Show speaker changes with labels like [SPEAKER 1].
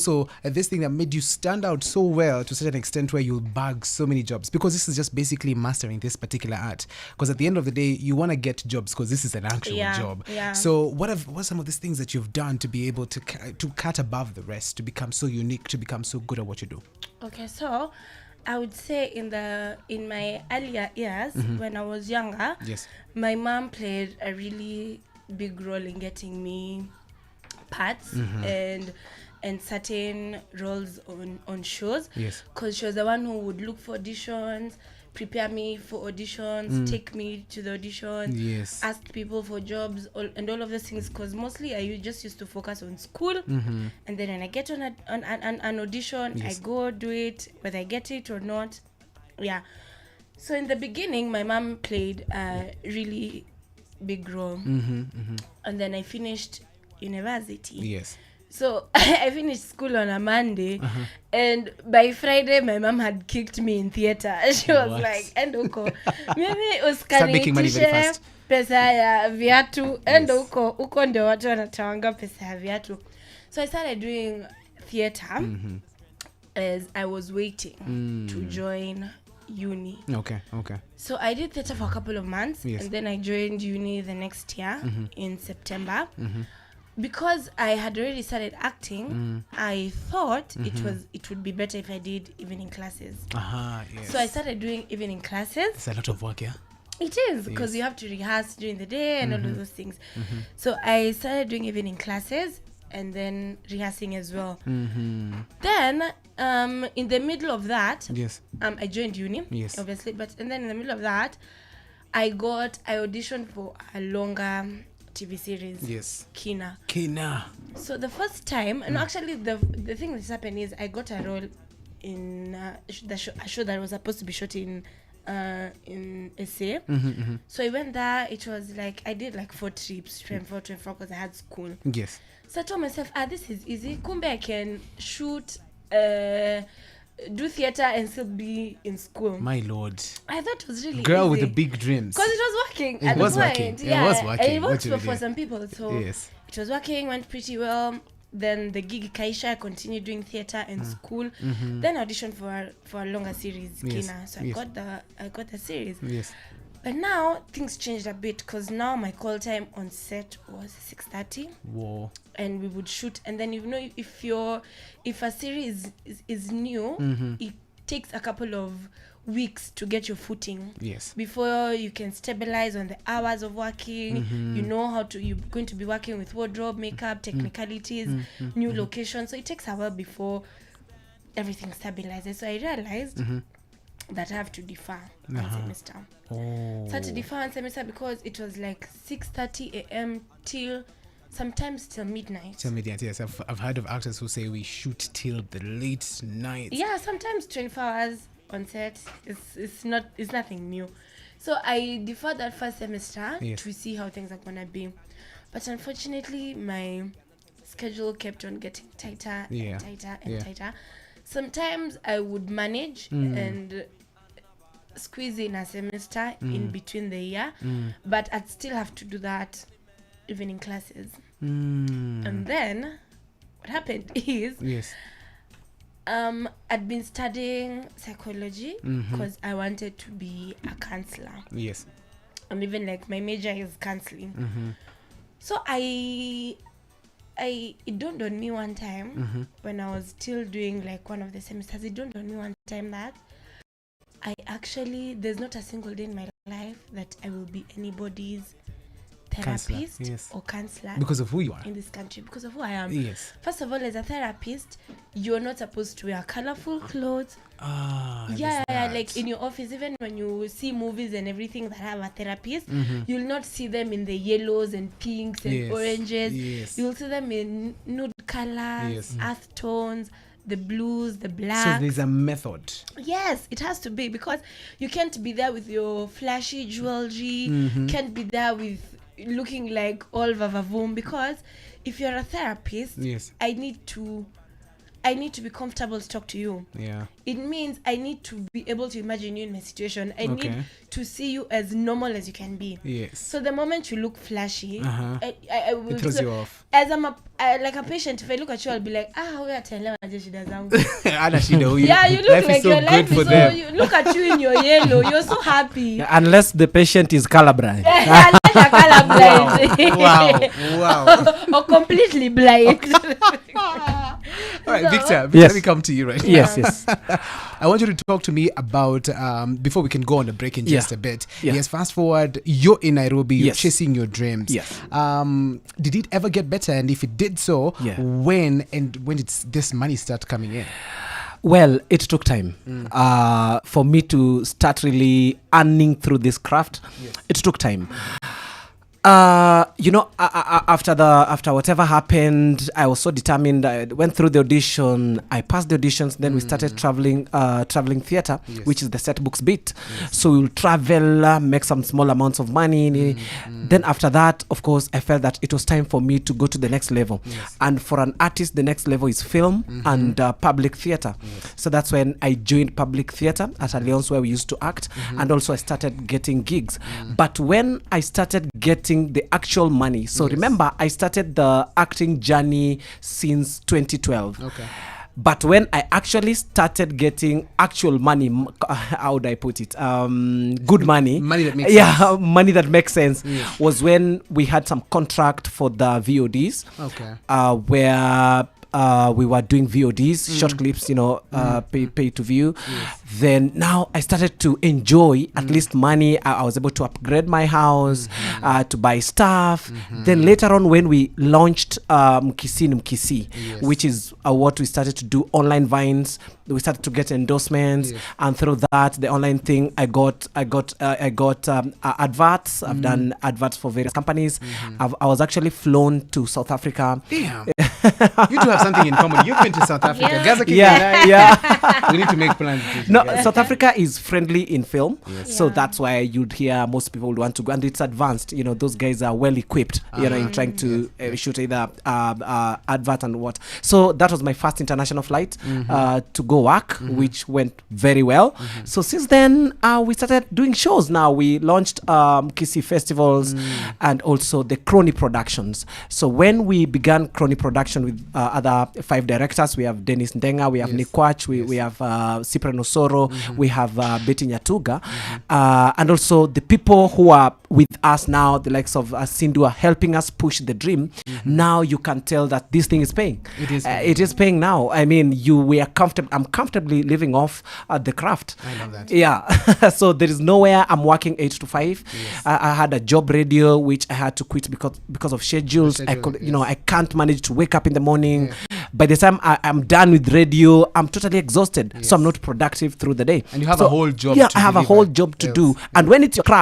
[SPEAKER 1] also this thing that made you stand out so well to such an extent where you'll bag so many jobs? Because this is just basically mastering this particular art. Because at the end of the day, you want to get jobs because this is an actual job.
[SPEAKER 2] Yeah.
[SPEAKER 1] So what are some of these things that you've done to be able to cut above the rest, to become so unique, to become so good at what you do?
[SPEAKER 2] Okay, so I would say in my earlier years, when I was younger,
[SPEAKER 1] Yes.
[SPEAKER 2] my mom played a really big role in getting me parts and certain roles on shows.
[SPEAKER 1] Yes.
[SPEAKER 2] Because she was the one who would look for auditions, prepare me for auditions, take me to the auditions,
[SPEAKER 1] Yes.
[SPEAKER 2] ask people for jobs, and all of those things. Because mostly I just used to focus on school, and then when I get on an audition,
[SPEAKER 1] Yes.
[SPEAKER 2] I go do it, whether I get it or not. Yeah. So in the beginning, my mom played a really big role, and then I finished university.
[SPEAKER 1] Yes.
[SPEAKER 2] So I finished school on a Monday, and by Friday my mom had kicked me in theater. She was like, "Endo uko mimi
[SPEAKER 1] Start making money very
[SPEAKER 2] uskaniitishe
[SPEAKER 1] fast.
[SPEAKER 2] pesa ya viatu, endo uko ndio watu wanatawanga pesa ya viatu." So I started doing theater as I was waiting to join uni.
[SPEAKER 1] Okay.
[SPEAKER 2] So I did theater for a couple of months,
[SPEAKER 1] Yes.
[SPEAKER 2] and then I joined uni the next year in September. Because I had already started acting, I thought it would be better if I did evening classes.
[SPEAKER 1] Yes.
[SPEAKER 2] So I started doing evening classes.
[SPEAKER 1] It's a lot of work, yeah?
[SPEAKER 2] It is, because you have to rehearse during the day and all of those things. So I started doing evening classes and then rehearsing as well. Then in the middle of that,
[SPEAKER 1] Yes.
[SPEAKER 2] I joined uni,
[SPEAKER 1] Yes.
[SPEAKER 2] obviously, and then in the middle of that, I auditioned for a longer TV series.
[SPEAKER 1] Yes.
[SPEAKER 2] Kina. So the first time, and actually the thing that's happened is I got a role in a show that was supposed to be shot in SA. So I went there. It was like I did like 4 trips, 24, because I had school.
[SPEAKER 1] Yes.
[SPEAKER 2] So I told myself, this is easy. Kumbe I can shoot, do theater and still be in school.
[SPEAKER 1] My lord.
[SPEAKER 2] I thought it was really
[SPEAKER 1] Girl
[SPEAKER 2] easy.
[SPEAKER 1] with the big dreams.
[SPEAKER 2] Because it was working.
[SPEAKER 1] It was working.
[SPEAKER 2] Yeah,
[SPEAKER 1] It was working.
[SPEAKER 2] and it worked
[SPEAKER 1] What
[SPEAKER 2] for some people. So
[SPEAKER 1] yes.
[SPEAKER 2] it was working, went pretty well. Then the gig Kaisha, I continued doing theater and school. Then auditioned for a longer series,
[SPEAKER 1] Yes.
[SPEAKER 2] Kina. So I got the series.
[SPEAKER 1] Yes.
[SPEAKER 2] But now things changed a bit, because now my call time on set was 6:30.
[SPEAKER 1] Whoa.
[SPEAKER 2] And we would shoot, and then if a series is new, it takes a couple of weeks to get your footing.
[SPEAKER 1] Yes.
[SPEAKER 2] Before you can stabilize on the hours of working, you know you're going to be working with wardrobe, makeup, technicalities, new locations. So it takes a while before everything stabilizes. So I realized that I have to defer one semester. So I had to defer one semester because it was like 6:30 a.m. sometimes till midnight.
[SPEAKER 1] Yes. I've heard of actors who say we shoot till the late night.
[SPEAKER 2] Yeah, sometimes 24 hours on set. It's nothing new. So I deferred that first semester to see how things are gonna be. But unfortunately, my schedule kept on getting tighter and tighter and tighter. Sometimes I would manage and squeeze in a semester in between the year, but I'd still have to do that evening classes. And then what happened is I'd been studying psychology because I wanted to be a counselor.
[SPEAKER 1] Yes.
[SPEAKER 2] And even like my major is counseling. So it dawned on me one time when I was still doing like one of the semesters, it dawned on me one time that there's not a single day in my life that I will be anybody's therapist or counselor
[SPEAKER 1] because of who you are
[SPEAKER 2] in this country, because of who I am.
[SPEAKER 1] Yes.
[SPEAKER 2] First of all, as a therapist, you're not supposed to wear colorful clothes. Like in your office, even when you see movies and everything that have a therapist, you'll not see them in the yellows and pinks and oranges. You'll see them in nude colors, earth tones, the blues, the black.
[SPEAKER 1] So there's a method.
[SPEAKER 2] Yes, it has to be, because you can't be there with your flashy jewelry, can't be there with looking like all vavavoom, because if you're a therapist, I need to I need to be comfortable to talk to you.
[SPEAKER 1] Yeah.
[SPEAKER 2] It means I need to be able to imagine you in my situation. I
[SPEAKER 1] Okay.
[SPEAKER 2] need to see you as normal as you can be.
[SPEAKER 1] Yes.
[SPEAKER 2] So the moment you look flashy, I will
[SPEAKER 1] It throws you off.
[SPEAKER 2] As like a patient, if I look at you, I'll be like, we are telling shida zangu.
[SPEAKER 1] Yeah,
[SPEAKER 2] you look like your life is so. You look at you in your yellow. You're so happy.
[SPEAKER 3] Unless the patient is colorblind.
[SPEAKER 2] Unless you're colorblind.
[SPEAKER 1] Wow.
[SPEAKER 2] Or completely blind.
[SPEAKER 1] All right, Victor,
[SPEAKER 3] Yes.
[SPEAKER 1] let me come to you right
[SPEAKER 3] Yes,
[SPEAKER 1] now.
[SPEAKER 3] yes.
[SPEAKER 1] I want you to talk to me about, before we can go on a break in just a bit.
[SPEAKER 3] Yeah.
[SPEAKER 1] Yes, fast forward, you're in Nairobi, you're
[SPEAKER 3] Yes.
[SPEAKER 1] chasing your dreams.
[SPEAKER 3] Yes.
[SPEAKER 1] Did it ever get better? And if it did so, when did this money start coming in?
[SPEAKER 3] Well, it took time for me to start really earning through this craft.
[SPEAKER 1] Yes.
[SPEAKER 3] It took time. After whatever happened, I was so determined. I went through the audition. I passed the auditions. Then we started traveling theater, which is the set books bit. So we'll travel, make some small amounts of money. Then after that, of course, I felt that it was time for me to go to the next level. And for an artist, the next level is film and public theater. So that's when I joined public theater at Alliance, where we used to act. And also I started getting gigs. But when I started getting the actual money, so remember, I started the acting journey since 2012.
[SPEAKER 1] Okay.
[SPEAKER 3] But when I actually started getting actual money, how would I put it? Good money.
[SPEAKER 1] Money that makes sense.
[SPEAKER 3] Money that makes sense was when we had some contract for the VODs.
[SPEAKER 1] Okay.
[SPEAKER 3] Where we were doing VODs, short clips, pay to view. Then now I started to enjoy at least money. I was able to upgrade my house, to buy stuff. Then later on, when we launched Mkisi Mkisi, which is what we started to do, online vines, we started to get endorsements, and through that, the online thing, I got adverts. I've done adverts for various companies. I was actually flown to South Africa.
[SPEAKER 1] Damn. You two have something in common. You've been to South Africa.
[SPEAKER 2] Yeah.
[SPEAKER 1] Gaza we need to make plans.
[SPEAKER 3] No, South Africa is friendly in film, so that's why you'd hear most people would want to go, and it's advanced. Those guys are well equipped. In trying to shoot either advert and what. So that was my first international flight to go work, which went very well. So since then, we started doing shows. Now we launched Kisi festivals and also the Crony Productions. So when we began Crony Production with other 5 directors, we have Dennis Ndenga, we have Nick Kwach, we have Cyprian Osoro, we have Betty Nyatuga, and also the people who are with us now, the likes of Sindhu, are helping us push the dream. Now you can tell that this thing is paying. It is paying now. I mean, we are comfortable. I'm comfortably living off the craft.
[SPEAKER 2] I love that.
[SPEAKER 3] Yeah. So there is nowhere I'm working 8 to 5. Yes. I had a job radio which I had to quit because of schedules. I could, I can't manage to wake up in the morning. Yeah. By the time I'm done with radio, I'm totally exhausted. Yes. So I'm not productive through the day.
[SPEAKER 1] And you have a whole job.
[SPEAKER 3] Yeah, I have a whole job to do. And when it's your craft,